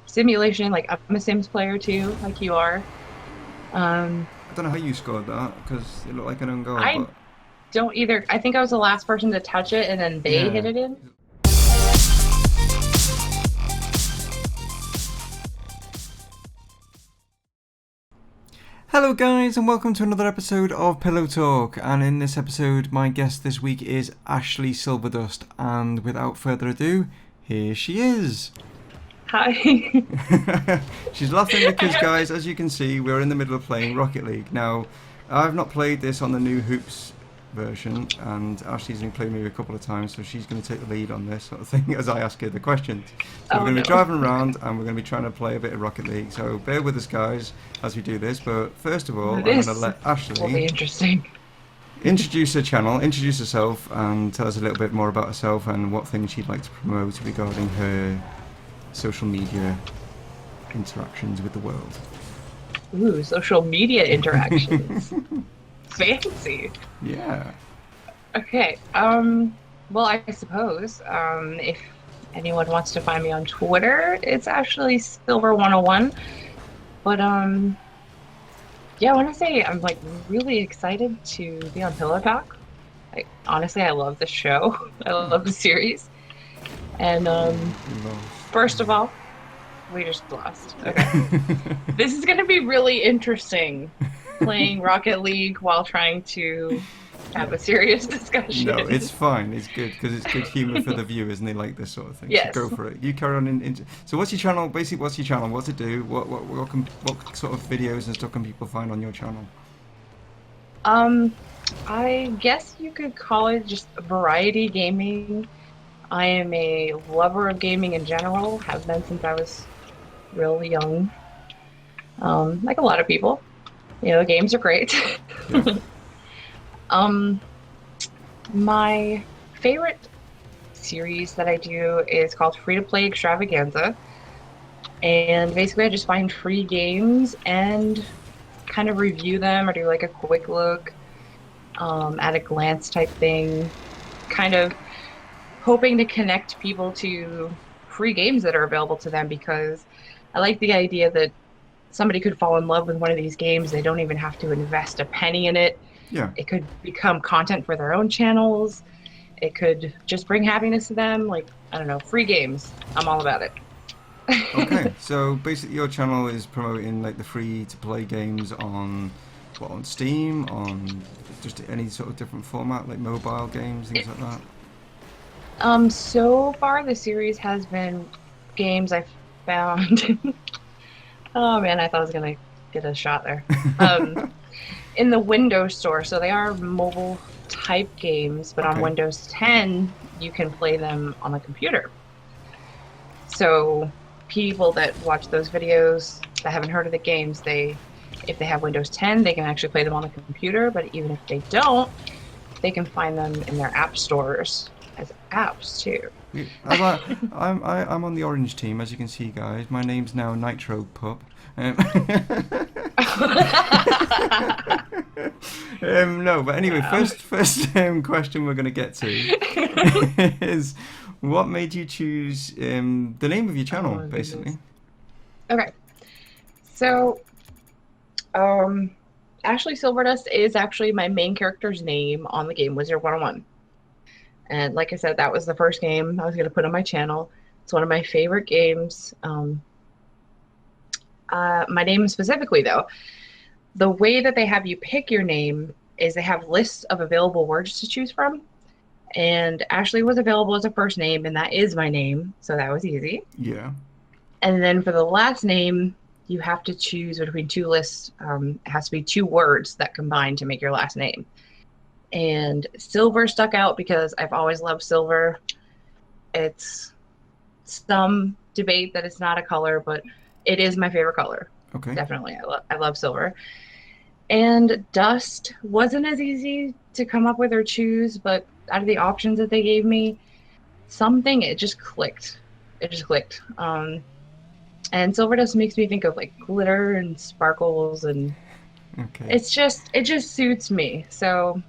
simulation. Like I'm a Sims player too, like you are. Um, I don't know how you scored that because it looked like an own goal, I but don't either. I think I was the last person to touch it, and then they hit yeah. it in. Hello, guys, and welcome to another episode of Pillow Talk. And in this episode, my guest this week is Ashley Silverdust. And without further ado, here she is. Hi. She's laughing because, guys, as you can see, we're in the middle of playing Rocket League. Now, I've not played this on the new Hoops version, and Ashley's only played me a couple of times, so she's going to take the lead on this sort of thing as I ask her the questions. So we're Oh going to no. be driving around, and we're going to be trying to play a bit of Rocket League. So bear with us, guys, as we do this. But first of all, I'm going to This let will Ashley be interesting. introduce her channel, introduce herself, and tell us a little bit more about herself and what things she'd like to promote regarding her social media interactions with the world. Ooh, social media interactions. Fancy. Yeah. Okay. Well, I suppose if anyone wants to find me on Twitter, it's actually Silver101. But yeah, I want to say I'm like really excited to be on Pillow Talk. Like honestly, I love the show. I love the series. And Lost. first of all, we just lost. Okay. Yeah. This is going to be really interesting playing Rocket League while trying to have a serious No, it's discussion. fine. It's good because it's good humor for the viewers, and they like this sort of thing. So go Yes. for it. You carry on. So, what's your channel? Basically, what's your channel? What's it do? What sort of videos and stuff can people find on your channel? Um, I guess you could call it just variety gaming. I am a lover of gaming in general, have been since I was really young. Like a lot of people. Games are great. Yeah. um, my favorite series that I do is called Free to Play Extravaganza. And basically, I just find free games and kind of review them or do like a quick look, at a glance type thing, kind of hoping to connect people to free games that are available to them because I like the idea that somebody could fall in love with one of these games. They don't even have to invest a penny in it. Yeah. It could become content for their own channels. It could just bring happiness to them. Like, I don't know, free games. I'm all about Okay. it. So basically, your channel is promoting like the free to play games on what, on Steam, on just any sort of different format, like mobile games, things like that. So far the series has been games I found. Oh man, I thought I was gonna get a shot there. Um, in the Windows Store, so they are mobile type games, but on Okay. Windows 10 you can play them on a computer. So people that watch those videos that haven't heard of the games, if they have Windows 10, they can actually play them on the computer, but even if they don't, they can find them in their app stores as apps too. Yeah, I'm on the orange team, as you can see, guys. My name's now Nitro Pup. Um, no, but anyway, Wow. first question we're gonna get to is what made you choose the name of your Oh channel, my basically. goodness. Okay. So, um, Ashley Silverdust is actually my main character's name on the game Wizard 101. And like I said, that was the first game I was going to put on my channel. It's one of my favorite games. My name specifically, though, the way that they have you pick your name is they have lists of available words to choose from. And Ashley was available as a first name, and that is my name. So that was easy. Yeah. And then for the last name, you have to choose between two lists. It has to be two words that combine to make your last name. And silver stuck out because I've always loved silver. It's some debate that it's not a color, but it is my favorite color. Okay. Definitely. I love silver. And dust wasn't as easy to come up with or choose, but out of the options that they gave me, something it just clicked. It just clicked. And silver dust makes me think of like glitter and sparkles, and Okay. it just suits me. So,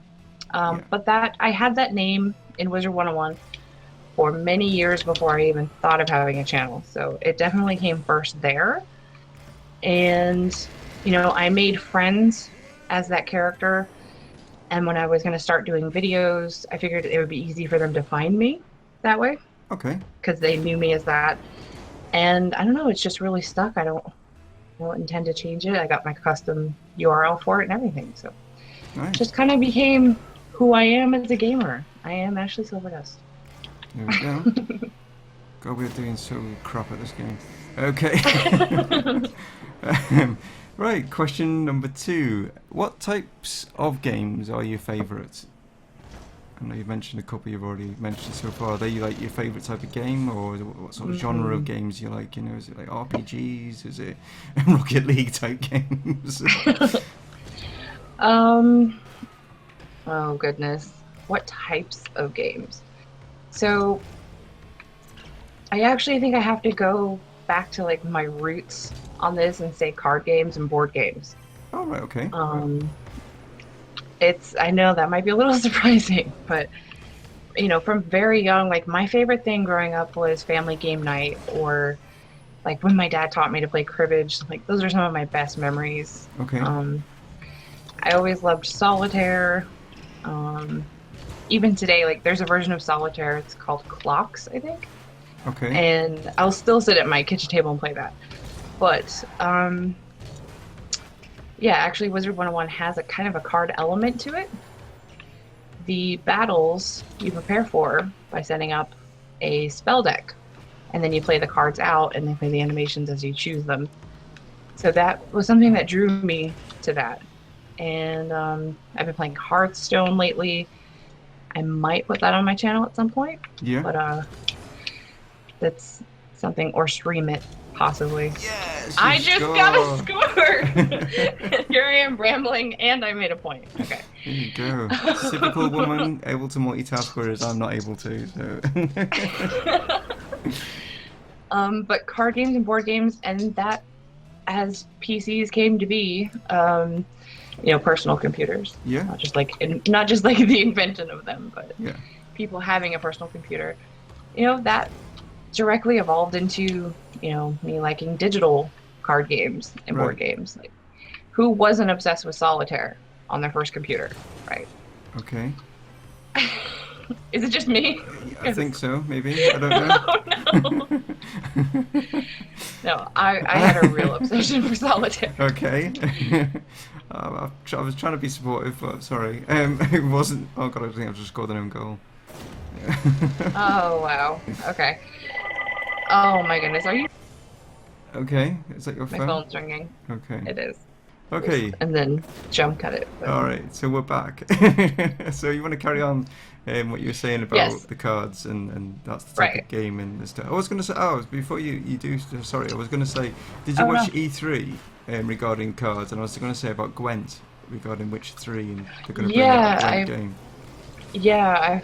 Yeah. but that I had that name in Wizard 101 for many years before I even thought of having a channel. So it definitely came first there. And, I made friends as that character. And when I was going to start doing videos, I figured it would be easy for them to find me that way Okay. because they knew me as that. And I don't know, it's just really stuck. I don't intend to change it. I got my custom URL for it and everything. So Nice. just kind of became who I am as a gamer. I am Ashley Silverdust. There we go. God, we're doing so crap at this game. Okay. Right, question number 2. What types of games are your favourites? I know you've mentioned a couple you've already mentioned so far. Are they like your favourite type of game, or what sort of genre of games you like? Is it like RPGs? Is it Rocket League type games? Oh goodness. What types of games? So I actually think I have to go back to like my roots on this and say card games and board games. Oh, right, okay. I know that might be a little surprising, but from very young, like my favorite thing growing up was family game night, or like when my dad taught me to play cribbage. Like those are some of my best memories. Okay. I always loved solitaire. Even today, like there's a version of solitaire. It's called Clocks, I think. Okay. And I'll still sit at my kitchen table and play that. But yeah, actually, Wizard 101 has a kind of a card element to it. The battles you prepare for by setting up a spell deck, and then you play the cards out, and they play the animations as you choose them. So that was something that drew me to that. And I've been playing Hearthstone lately. I might put that on my channel at some point. Yeah. But that's something, or stream it, possibly. Yes! I just got a score! Here I am rambling, and I made a point. Okay. There you go. Typical woman, able to multitask, whereas I'm not able to, so... But card games and board games, and that, as PCs came to be, personal computers. Yeah. Not just like the invention of them, but yeah. people having a personal computer. That directly evolved into, me liking digital card games and board games. Like, who wasn't obsessed with solitaire on their first computer, right? Okay. Is it just me? I think so, maybe. I don't know. Oh, no. No, I had a real obsession for solitaire. Okay. I was trying to be supportive, but sorry. It wasn't... Oh, God, I think I've just scored an own goal. Oh, wow. Okay. Oh, my goodness. Are you... Okay. Is that your My phone? phone's ringing. Okay. It is. Okay. And then jump cut it. But... All right. So we're back. So you want to carry on what you were saying about Yes. the cards and that's the type of game and the stuff. I was going to say... Oh, before you do... Sorry, I was going to say... Did you watch E3 regarding cards? And I was going to say about Gwent regarding which 3 and they're going to bring out a Gwent game. Yeah,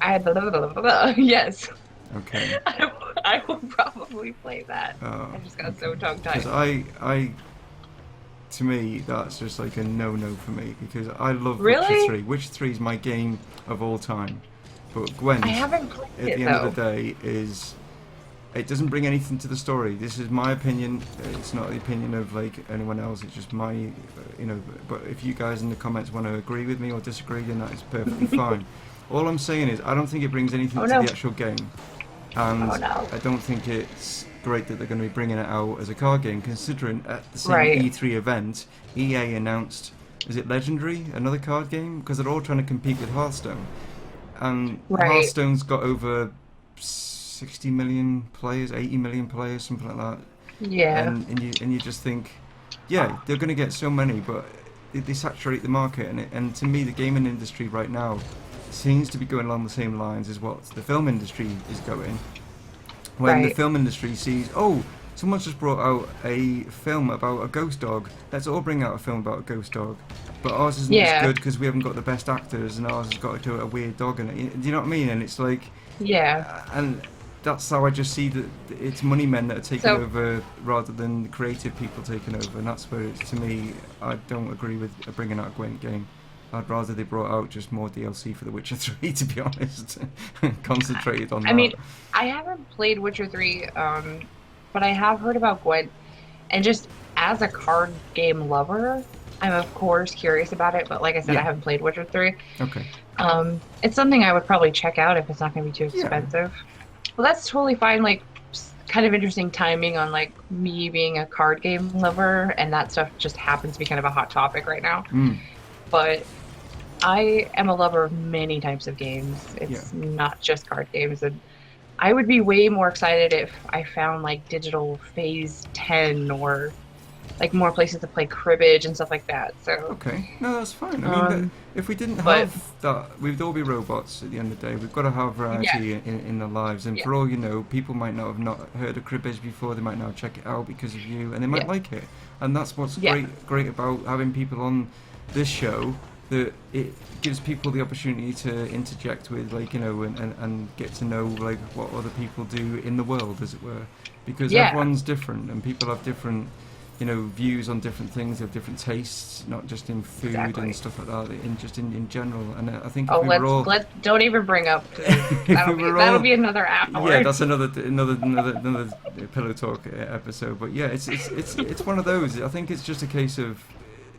I blah, blah, blah, blah, blah. Yes. Okay. I will probably play that. Oh, I just got so tongue-tied. Because to me, that's just like a no-no for me because I love Really? Witcher 3. Witcher 3 is my game of all time. But Gwent, I haven't played at it, the end of the day, it doesn't bring anything to the story. This is my opinion. It's not the opinion of like anyone else. It's just my, But if you guys in the comments want to agree with me or disagree, then that is perfectly fine. All I'm saying is I don't think it brings anything to the actual game, and I don't think it's great that they're going to be bringing it out as a card game. Considering at the same E3 event, EA announced, is it Legendary, another card game? Because they're all trying to compete with Hearthstone, and Hearthstone's got over 60 million players, 80 million players, something like that. Yeah. And you just think, yeah, they're going to get so many, but they saturate the market, and to me, the gaming industry right now seems to be going along the same lines as what the film industry is going. When the film industry sees, oh, someone's just brought out a film about a ghost dog, let's all bring out a film about a ghost dog. But ours isn't as good because we haven't got the best actors, and ours has got a weird dog in it. Do you know what I mean? And it's like, and that's how I just see that it's money men that are taking over rather than the creative people taking over, and that's where it's, to me, I don't agree with bringing out a Gwent game. I'd rather they brought out just more DLC for The Witcher 3, to be honest. Concentrated on I that. mean, I haven't played Witcher 3, but I have heard about Gwent, and just as a card game lover, I'm of course curious about it, but like I said, I Yeah. haven't played Witcher 3. Okay. It's something I would probably check out if it's not going to be too Yeah. expensive. Well, that's totally fine. Like, kind of interesting timing on like me being a card game lover, and that stuff just happens to be kind of a hot topic right now. Mm. But I am a lover of many types of games. Yeah. It's not just card games, and I would be way more excited if I found like digital phase 10 or like more places to play cribbage and stuff like that. So, Okay. No, that's fine. I mean, um, if we didn't but have that, we'd all be robots at the end of the day. We've got to have yeah, variety in our lives. And yeah, for all you know, people might not have not heard of cribbage before. They might now check it out because of you, and they might yeah, like it. And that's what's yeah, great about having people on this show. That it gives people the opportunity to interject with, like, you know, and get to know like what other people do in the world, as it were, because yeah, everyone's different and people have different, you know, views on different things. They have different tastes, not just in food and exactly. stuff like that, just in general. And I think if Oh, we were all, let's don't even bring up if we were that'll all, be another yeah, hour. that's another pillow talk episode. But yeah, it's one of those. I think it's just a case of,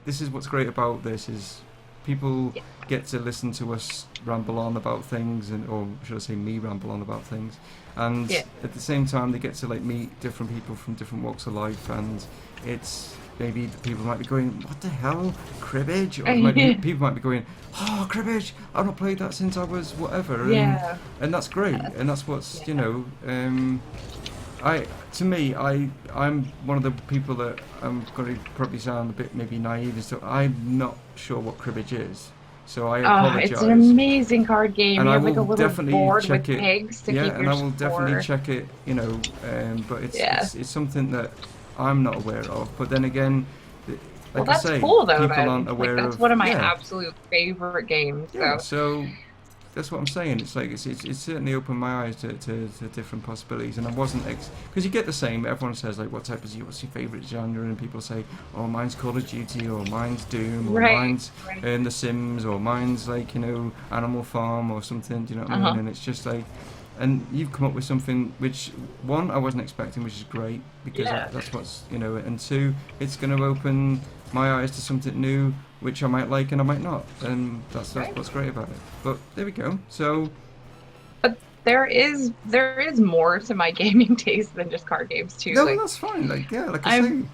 this is what's great about this is people Yeah, get to listen to us ramble on about things, and or should I say me ramble on about things, and yeah, at the same time they get to like meet different people from different walks of life, and it's maybe the people might be going, what the hell, cribbage, or maybe people might be going, oh, cribbage, I've not played that since I was whatever, yeah, and that's great, and that's what's, you yeah. know, I'm one of the people that I'm going to probably sound a bit maybe naive and stuff. I'm not sure what cribbage is, so I Oh, it's an apologise. amazing card game. And You I have like a will little definitely board check with it. pegs to Yeah, keep and I your will definitely score. check it. You know, but Yeah. it's something that I'm not aware of. But then again, Well, like I that's say, cool though people aren't then. Like aware that's of. one of my Yeah, absolute favorite games. yeah. So, So that's what I'm saying. It's like it's certainly opened my eyes to different possibilities, and I wasn't because you get the same. Everyone says like, what's your favourite genre, and people say, oh, mine's Call of Duty, or mine's Doom, or right, mine's right. The Sims, or mine's like, you know, Animal Farm or something. Do you know what I mean? Uh-huh. And it's just like, and you've come up with something which, one, I wasn't expecting, which is great because Yeah. that's what's, you know, and two, it's going to open my eyes to something new which I might like and I might not, and that's Right. what's great about it. But there we go. So But there is more to my gaming taste than just card games too. no, Like that's fine. Like yeah, like I I'm say,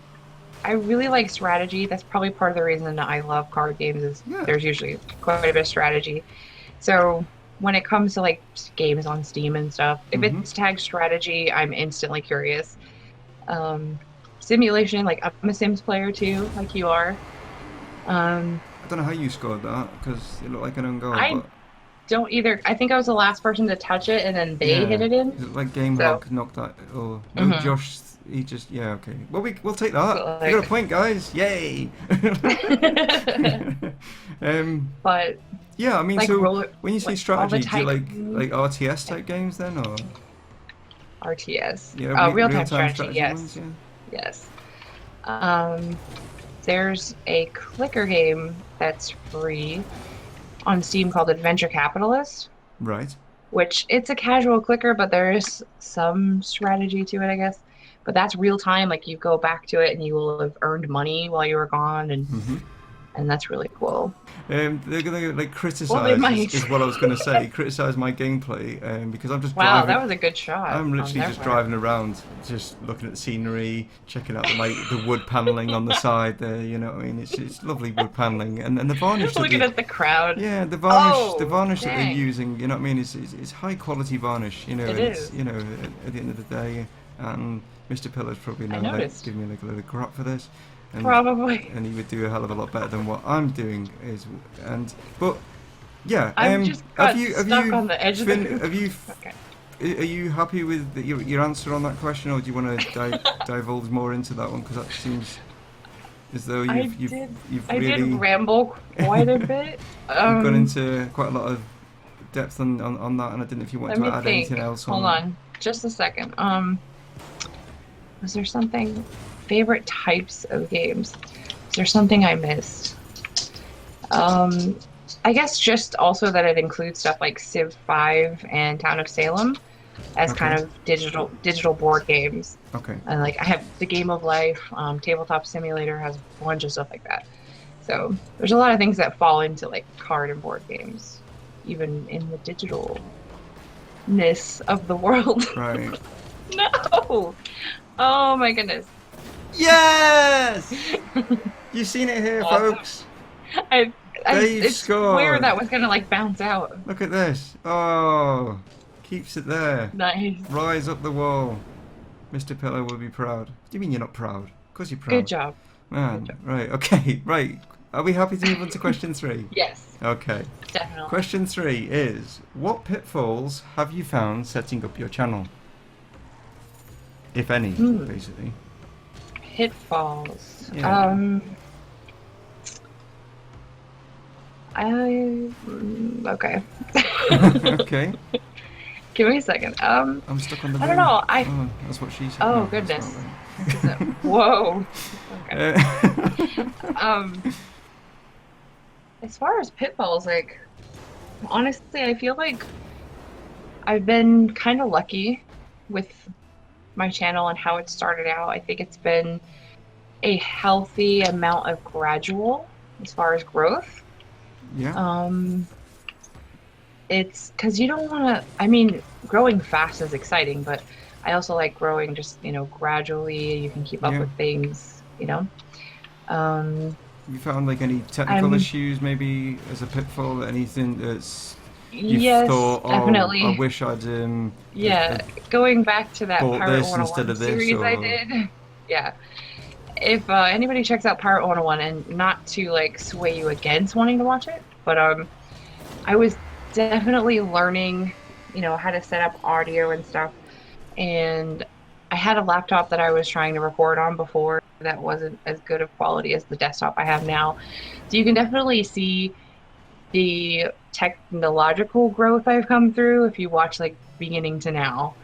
I really like strategy. That's probably part of the reason that I love card games is yeah, there's usually quite a bit of strategy. So when it comes to like games on Steam and stuff, if mhm, it's tagged strategy, I'm instantly curious. Um, Simulation, like I'm a Sims player too, like you are. Um, I don't know how you scored that because it looked like an own goal, I but don't either. I think I was the last person to touch it, and then they hit yeah, it in. it looked like Game So, Hog knocked that. Or no, mhm. Josh, he just yeah, okay. Well, we'll take that. But, You got a point, guys. Yay. um, but yeah, I mean, like so roller, when you say like all the strategy, do you tycoon like RTS type games then, or RTS, yeah, real real time time strategy. strategy ones? Yes, Yeah, yes. Um, there's a clicker game that's free on Steam called Adventure Capitalist, right. which it's a casual clicker, but there is some strategy to it, I guess. But that's real time. Like you go back to it and you will have earned money while you were gone, Hmm. and that's really cool. They're gonna like Well, they criticize might. is what I was gonna say. Criticize my gameplay because I'm just Wow, that driving. was a good shot I'm on literally their just part. driving around, just looking at the scenery, checking out the wood paneling on the side there. You know what I mean? It's lovely wood paneling, and the varnish that Looking they at the crowd. yeah the Oh, varnish that they're dang. using. You know what I mean? It's high quality varnish. You know, It and it's is. you know at the end of the day, and Mr. Pillar's probably I now like noticed. giving me like a little crap for this. Probably. And he would do a hell of a lot better than what I'm doing but yeah, I've just got have stuck you on the edge of the Finn, hoop. have you Okay. are you happy with your answer on that question, or do you want to divulge more into that one, because that seems as though I you've did. you've I did really ramble quite a bit. you've gone into quite a lot of depth on that, and I didn't know if you wanted Let to me add think. anything else Hold on, just a second. Was there something? Favorite types of games? Is there something I missed? I guess just also that it includes stuff like Civ 5 and Town of Salem as Okay. kind of digital board games. Okay. And like I have the Game of Life, Tabletop Simulator has a bunch of stuff like that. So there's a lot of things that fall into like card and board games, even in the digitalness of the world. Right. No! Oh my goodness. Yes! You've seen it here, Awesome. folks. I They've it's swear scored. that was gonna like bounce out. Look at this. Oh, keeps it there. Nice. Rise up the wall. Mr. Pillow will be proud. What do you mean you're not proud? Of course you're Good proud. job. Man, Good job. right, okay, right. Are we happy to move on to question 3? Yes, Okay. definitely. Question 3 is, what pitfalls have you found setting up your channel? If any, basically. Pitfalls. Yeah. Okay. Okay. Give me a second. I'm stuck on the I don't moon. know. Oh, that's what she said. Oh No, that's goodness. not right. Whoa. Okay. Uh, As far as pitfalls, like honestly, I feel like I've been kind of lucky with my channel and how it started out. I think it's been a healthy amount of gradual as far as growth. yeah. It's because you don't want to, I mean, growing fast is exciting, but I also like growing just, gradually. You can keep up Yeah. with things, you know? Um, You found like any technical I'm, issues maybe as a pitfall? Anything that's you've yes, thought, oh, definitely. I wish I'd Yeah, going back to that bought Pirate this instead 101 of this, series I or did. Yeah. If anybody checks out Pirate 101, and not to like sway you against wanting to watch it, but I was definitely learning, how to set up audio and stuff. And I had a laptop that I was trying to record on before that wasn't as good of quality as the desktop I have now. So you can definitely see the technological growth I've come through if you watch like beginning to now.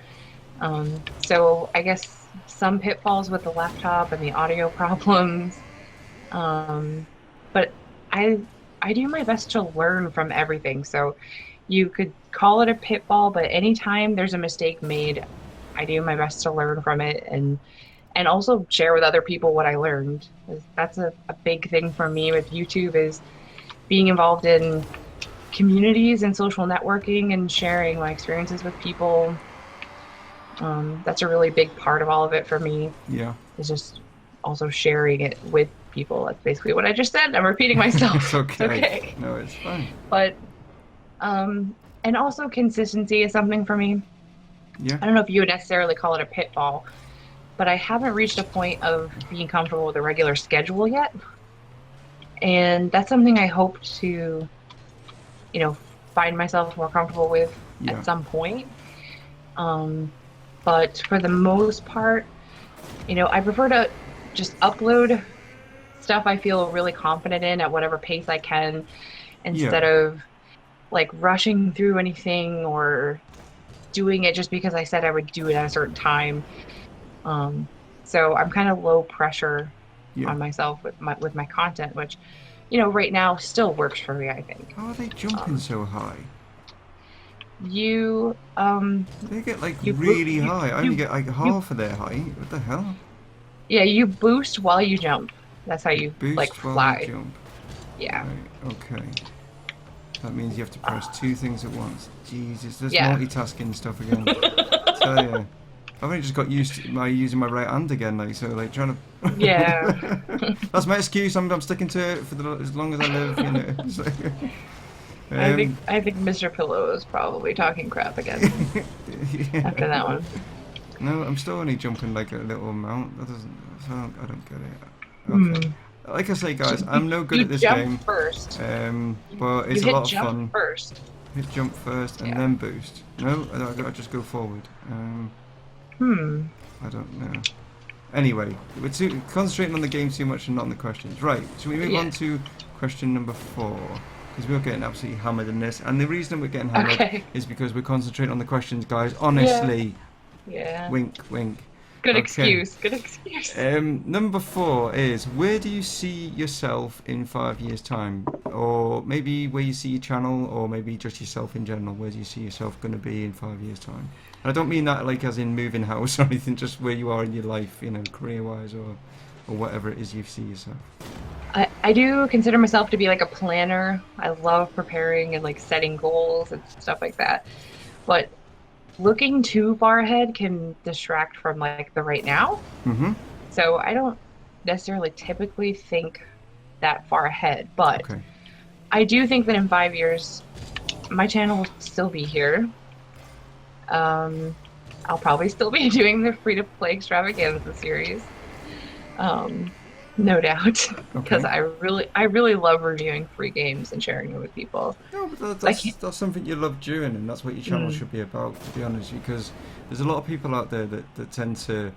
So I guess some pitfalls with the laptop and the audio problems. But I I do my best to learn from everything. So you could call it a pitfall, but anytime there's a mistake made, I do my best to learn from it and also share with other people what I learned. That's a big thing for me with YouTube is being involved in communities and social networking and sharing my experiences with people. That's a really big part of all of it for me yeah. is just also sharing it with people. That's basically what I just said. I'm repeating myself. It's okay. It's okay. No, it's fine. But and also consistency is something for me. Yeah. I don't know if you would necessarily call it a pitfall, but I haven't reached a point of being comfortable with a regular schedule yet. And that's something I hope to, find myself more comfortable with Yeah. at some point. But for the most part, I prefer to just upload stuff I feel really confident in at whatever pace I can instead of like rushing through anything or doing it just because I said I would do it at a certain time. So I'm kind of low pressure Yeah. on myself with my content, which, right now still works for me, I think. How are they jumping so high? You They get like you really you, high. I only you get like half of their height. What the hell? yeah, you boost while you jump. That's how you Boost like while fly. you jump. Yeah. Right, okay. That means you have to press two things at once. Jesus, there's Yeah. multitasking stuff again. Tell ya. I've only just got used to using my right hand again, like so, like trying to. Yeah. That's my excuse. I'm sticking to it for as long as I live. So, I think Mr. Pillow is probably talking crap again yeah. after that one. No, I'm still only jumping like a little amount. That doesn't. I don't get it. Okay. Like I say, guys, I'm no good You at this jump game. first. But it's You a hit lot of jump fun. first. Hit jump first and Yeah. then boost. No, I gotta just go forward. I don't know. Anyway, we're concentrating on the game too much and not on the questions. Right, so we move on to question number 4. Because we're getting absolutely hammered in this. And the reason we're getting hammered is because we're concentrating on the questions, guys. Honestly. Yeah. Wink, wink. Good Okay. excuse. Good excuse. Number 4 is, where do you see yourself in 5 years' time? Or maybe where you see your channel, or maybe just yourself in general. Where do you see yourself going to be in 5 years' time? And I don't mean that like as in moving house or anything, just where you are in your life, career-wise, or whatever it is you see yourself. I do consider myself to be like a planner. I love preparing and like setting goals and stuff like that. But looking too far ahead can distract from like the right now. Mm-hmm. So I don't necessarily typically think that far ahead, but Okay. I do think that in 5 years, my channel will still be here. Um, I'll probably still be doing the free to play extravaganza series. Um, no doubt, because Okay. I really love reviewing free games and sharing them with people. No, but I can't. that's something you love doing, and that's what your channel Mm, should be about, to be honest. Because there's a lot of people out there that tend to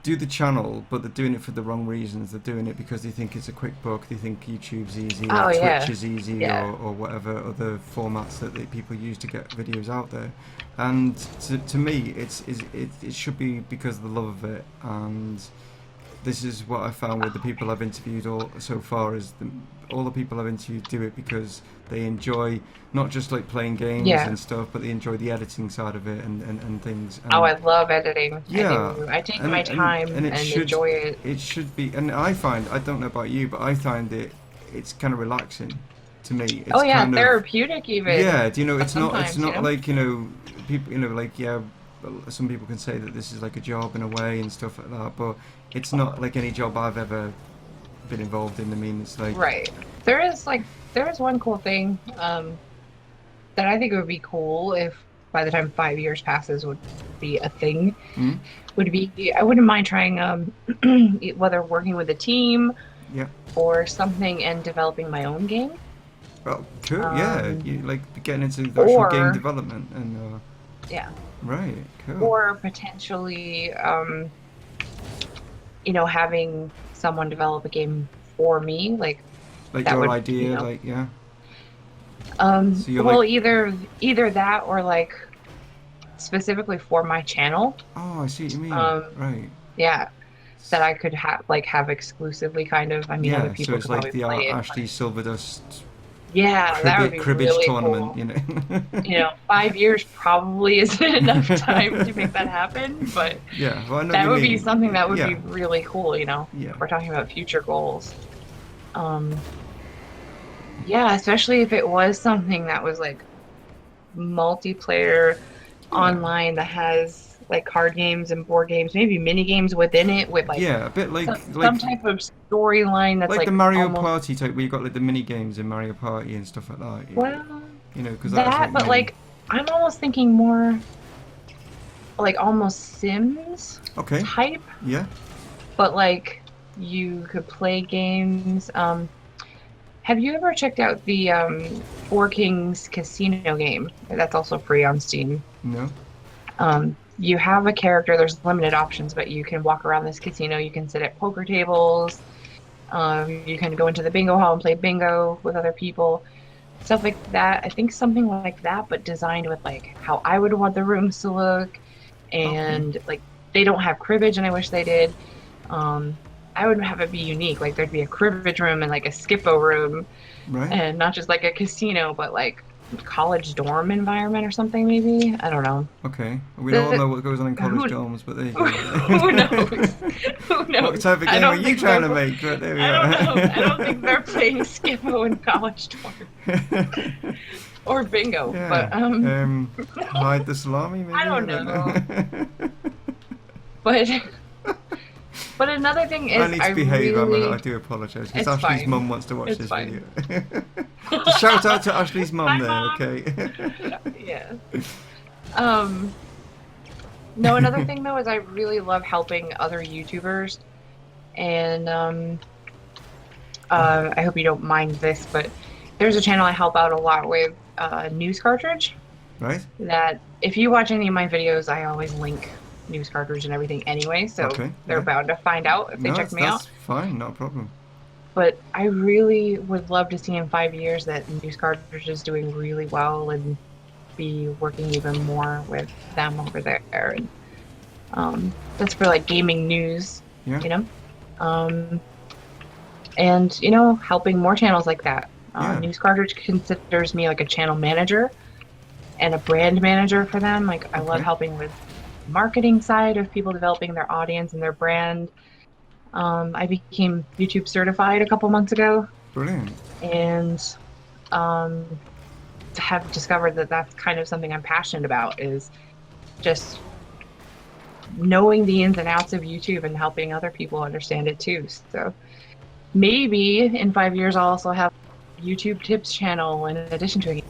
do the channel, but they're doing it for the wrong reasons. They're doing it because they think it's a quick buck. They think YouTube's easy, or oh Twitch yeah, is easy, yeah, or whatever other formats that people use to get videos out there. And to me, it should be because of the love of it. And this is what I found with the people I've interviewed all so far is all the people I've interviewed do it because they enjoy not just like playing games yeah. and stuff, but they enjoy the editing side of it and things. Oh, And I love editing. I yeah, do. I take my and time and enjoy it. it should be. And I find, I don't know about you, but I find it's kind of relaxing to me. Oh It's yeah, kind of, therapeutic even. yeah. Do you know? It's Sometimes, you not know. like people like, yeah. Some people can say that this is like a job in a way and stuff like that, but it's not like any job I've ever been involved in. I mean, it's like, Right. There is one cool thing that I think would be cool if by the time 5 years passes would be a thing. mm, Would be I wouldn't mind trying whether working with a team yeah. or something and developing my own game. Well, cool. Yeah, Um, you like getting into the actual game or development and yeah, right, cool. or potentially having someone develop a game for me, like Like that your would, idea, like yeah. So you're like, well, either that or like specifically for my channel. oh, I see what you mean. Um, Right. yeah, that I could have exclusively kind of. I mean, other Yeah. So people it's could like probably the play it, but Ashley Silverdust yeah, that would be cribbage really tournament, cool. you know. 5 years probably isn't enough time to make that happen, but Yeah. Well, I know what that you would be something mean. that would be Yeah. really cool, Yeah. if we're talking about future goals. Um, yeah, especially if it was something that was like multiplayer Yeah. online that has like card games and board games, maybe mini games within it with like Yeah. A bit some type of storyline that's like the like Mario almost, Party type, where you got like the mini games in Mario Party and stuff like that. well, Because that's that, like but me. like I'm almost thinking more like almost Sims Okay. type, Yeah. but like you could play games. Have you ever checked out the Four Kings Casino game? That's also free on Steam. No. You have a character, there's limited options, but you can walk around this casino, you can sit at poker tables, you can go into the bingo hall and play bingo with other people, stuff like that. I think something like that, but designed with like how I would want the rooms to look, Okay. and like they don't have cribbage, and I wish they did. Um, I would have it be unique, like there'd be a cribbage room and like a skippo room, Right. and not just like a casino, but like college dorm environment or something maybe. I don't know. Okay. We all The, know what goes on in college who dorms, but there you who go. knows? Who What knows? type of I game are don't you think trying they're. to make? But there we I don't know. I don't are. think they're playing Skippo in college dorm or bingo. Yeah. But Hide the salami, maybe? I don't don't know. know. But but another thing I is need I to behave, Emma. I really. do apologise, because It's Ashley's fine. mum wants to watch It's this fine. video. Just shout out to Ashley's mum Hi, there, Mom. okay? Yeah. Um. No, another thing though is I really love helping other YouTubers, and I hope you don't mind this, but there's a channel I help out a lot with, News Cartridge. Right? That if you watch any of my videos, I always link News Cartridge and everything anyway, so Okay. they're Yeah. bound to find out if they No, check me that's out. fine, not a problem. But I really would love to see in 5 years that News Cartridge is doing really well and be working even more with them over there. And That's for like gaming news, Yeah. you know. Um, and helping more channels like that. Yeah. News Cartridge considers me like a channel manager and a brand manager for them. Like I love Okay. helping with marketing side of people developing their audience and their brand. I became YouTube certified a couple months ago, Brilliant. and um, have discovered that that's kind of something I'm passionate about is just knowing the ins and outs of YouTube and helping other people understand it too. So maybe in 5 years I'll also have a YouTube tips channel in addition to a game.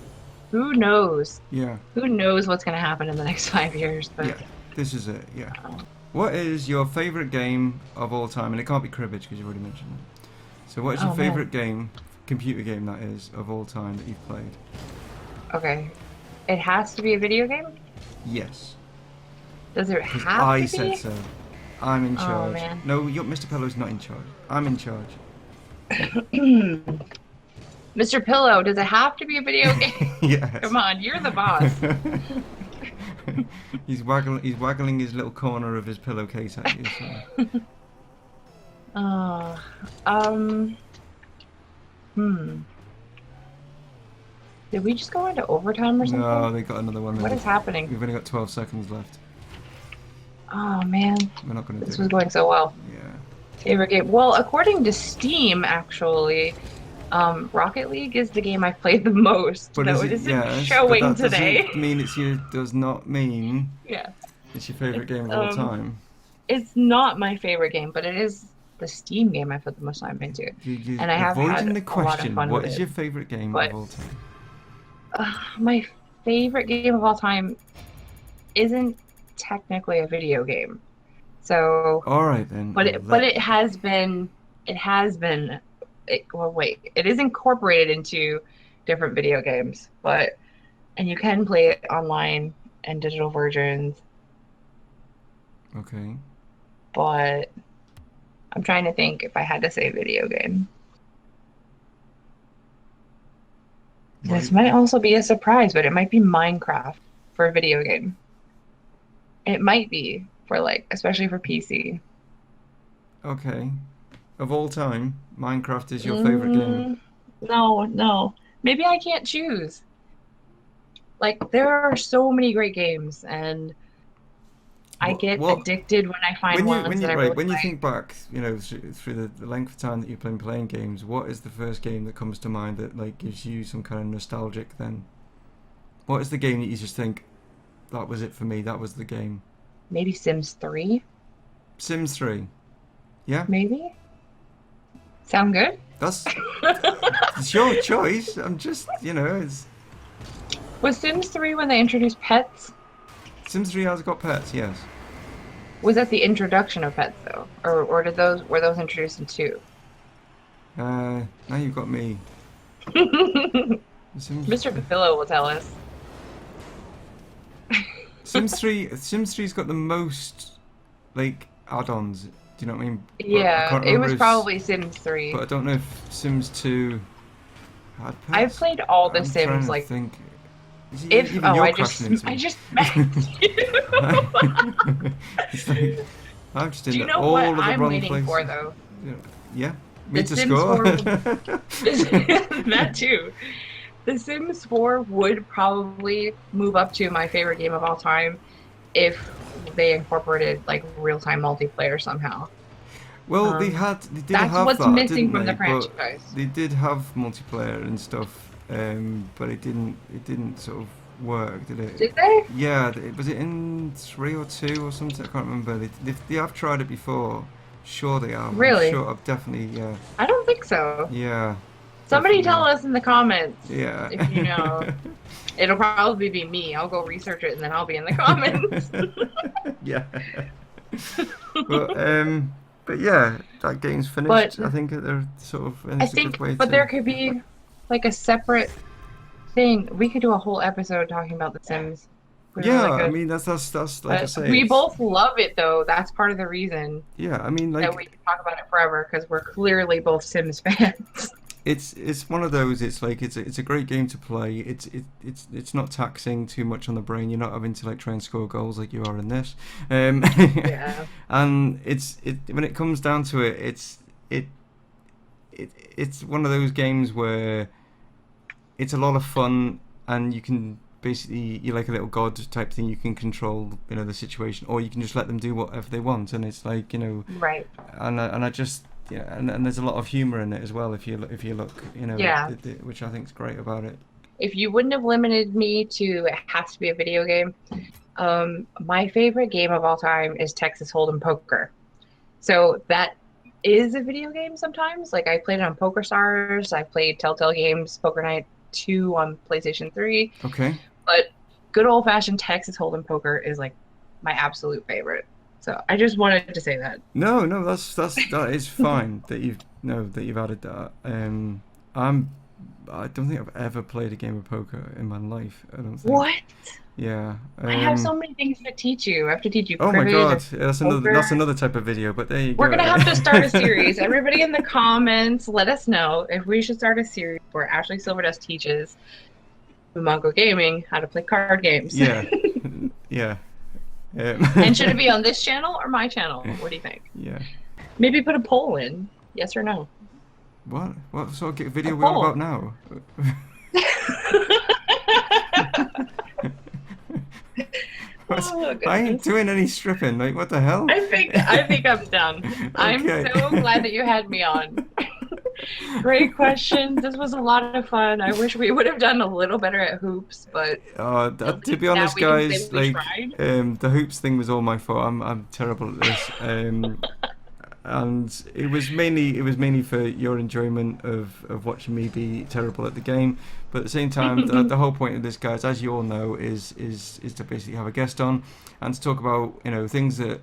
Who knows? Yeah. Who knows what's going to happen in the next 5 years? But Yeah. This is it. Yeah. um, What is your favourite game of all time? And it can't be cribbage because you've already mentioned it. So what is your oh man, favourite game, computer game that is, of all time that you've played? okay. It has to be a video game. Yes. Does it Because have I to said be? so. I'm in Oh charge. man. No, Mr. Pillow's not in charge. I'm in charge. Mr. Pillow, does it have to be a video game? Yes. Come on, you're the boss. He's waggling his little corner of his pillowcase at you. So. Uh, um, hmm. Did we just go into overtime or something? No, they got another one. What is happening? We've only got 12 seconds left. Oh man, We're not going to this do was it. going so well. Yeah. Favorite game? Well, according to Steam, actually, Rocket League is the game I've played the most. But Though is it it? isn't Yes. showing But that today. doesn't mean it's your. Does not mean Yeah, it's your favorite it's game of all time. it's not my favorite game, but it is the Steam game I've put the most time into, You're and I have avoiding had the a lot of question. fun What with is it. your favorite game But of all time? my favorite game of all time isn't technically a video game. So, All right then. but well, wait, it is incorporated into different video games, and you can play it online and digital versions, Okay. but I'm trying to think if I had to say video game. This might also be a surprise, but it might be Minecraft for a video game. It might be for especially for PC. Okay. Of all time, Minecraft is your favorite game. No. Maybe I can't choose. Like there are so many great games, and I get What addicted when I find ones that I really when you like. think back, through the length of time that you've been playing games, what is the first game that comes to mind that gives you some kind of nostalgic? Then, what is the game that you just think that was it for me? That was the game. Maybe Sims 3. Sims 3. Yeah, Maybe. Sound good? that's it's your choice. I'm just it's Was Sims 3 when they introduced pets? Sims 3 has got pets. Yes. Was that the introduction of pets though, or were those introduced in 2? Now you've got me. Sims, Mr. Pillow will tell us. Sims 3's got the most add-ons. Do you know what I mean? But I Yeah, can't it remember was if- probably Sims 3. But I don't know if Sims 2 had pets. I've played all the I'm Sims trying to like think. Is it if even oh you're I crashing into I me? just met you. It's like, I'm just in Do you know all what of the I'm wrong waiting places. for though? Yeah, me The to Sims score. 4 that too. The Sims 4 would probably move up to my favorite game of all time if they incorporated real-time multiplayer somehow. Well, they did That's have what's that, missing didn't from they? the franchise. But they did have multiplayer and stuff, but it didn't sort of work, did it? Did they? Yeah, was it in 3 or 2 or something? I can't remember. They have tried it before. Sure they have. Really? I'm sure I've definitely, yeah. I don't think so. Yeah. Somebody definitely. tell us in the comments Yeah. if you know. It'll probably be me. I'll go research it and then I'll be in the comments. Yeah. But yeah, that game's finished. But I think they're sort of. And I it's a think, good way but to, there could be a separate thing. We could do a whole episode talking about The Sims. We Yeah, really I could. mean that's like I But say. we it's- both love it though. That's part of the reason Yeah, I mean that we can talk about it forever because we're clearly both Sims fans. it's one of those. It's like it's a great game to play. It's not taxing too much on the brain. You're not having to like try and score goals like you are in this. Yeah. And when it comes down to it, it's one of those games where it's a lot of fun, and you can basically, you're like a little god type thing. You can control, the situation, or you can just let them do whatever they want, and it's like, Right. and I just, and there's a lot of humor in it as well. If you look, Yeah. which I think is great about it. If you wouldn't have limited me to it has to be a video game, my favorite game of all time is Texas Hold'em Poker. So that is a video game sometimes. Like I played it on PokerStars. I played Telltale Games Poker Night 2 on PlayStation 3. Okay. But good old-fashioned Texas Hold'em Poker is like my absolute favorite. So I just wanted to say that. No, that is fine that you've added that. I don't think I've ever played a game of poker in my life. I don't think. What? Yeah. I have so many things to teach you. I have to teach you Oh my god, cribbage and that's poker. another type of video. But there you go. We're gonna have to start a series. Everybody in the comments, let us know if we should start a series where Ashley Silverdust teaches Mumongu Gaming how to play card games. Yeah. Yeah. And should it be on this channel or my channel? What do you think? Yeah. Maybe put a poll in. Yes or no? What sort of video A are we on poll. about now? Oh, I ain't goodness. doing any stripping. Like, what the hell? I think I'm done. I'm Okay. so glad that you had me on. Great questions. This was a lot of fun. I wish we would have done a little better at hoops, but To be now honest, we can say guys, we like, tried. the hoops thing was all my fault. I'm terrible at this. And it was mainly for your enjoyment of watching me be terrible at the game. But at the same time, the whole point of this, guys, as you all know, is to basically have a guest on and to talk about things that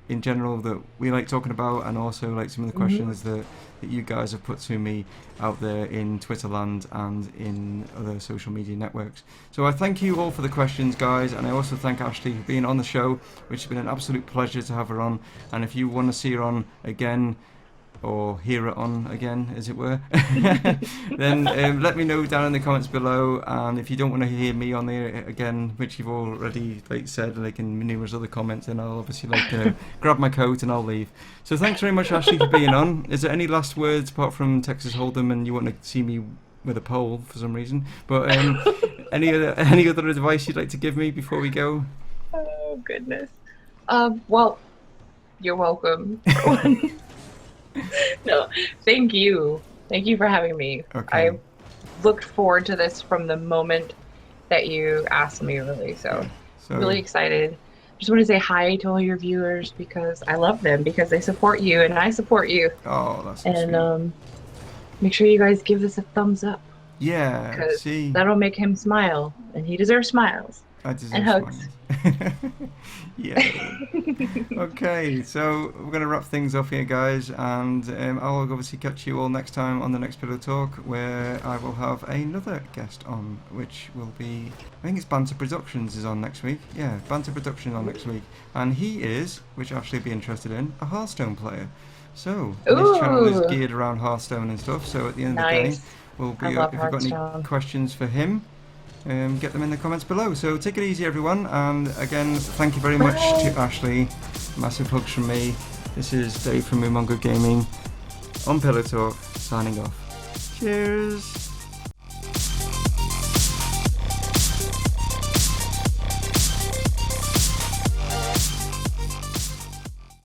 in general that we like talking about, and also like some of the questions that you guys have put to me out there in Twitter land and in other social media networks. So I thank you all for the questions, guys, and I also thank Ashley for being on the show, which has been an absolute pleasure to have her on. And if you want to see her on again, or hear it on again, as it were, then let me know down in the comments below. And if you don't want to hear me on there again, which you've already said, like in numerous other comments, then I'll obviously grab my coat and I'll leave. So thanks very much, Ashley, for being on. Is there any last words apart from Texas Hold'em and you want to see me with a pole for some reason? But any other advice you'd like to give me before we go? Oh goodness. Well, you're welcome. No, thank you. Thank you for having me. Okay. I looked forward to this from the moment that you asked me, really. So, So really excited. Just want to say hi to all your viewers because I love them, because they support you and I support you. oh, that's so And sweet. make sure you guys give this a thumbs up, Yeah, because see, that'll make him smile, and he deserves smiles. I deserve and hugs. smiles. Yeah. Okay, so we're going to wrap things off here, guys, and I'll obviously catch you all next time on the next Pillow Talk, where I will have another guest on, which will be, I think it's Banter Productions is on next week. Yeah, Banter Production on next week, and he is, which Ashley will be interested in, a Hearthstone player. So this channel is Ooh. geared around Hearthstone and stuff. So at the end of the day, Nice. we'll be I love if you've got any Hearthstone. questions for him, get them in the comments below. So take it easy, everyone, and again, thank you very much to Ashley. Massive hugs from me. This is Dave from Mumongu Gaming on Pillow Talk, signing off. Cheers.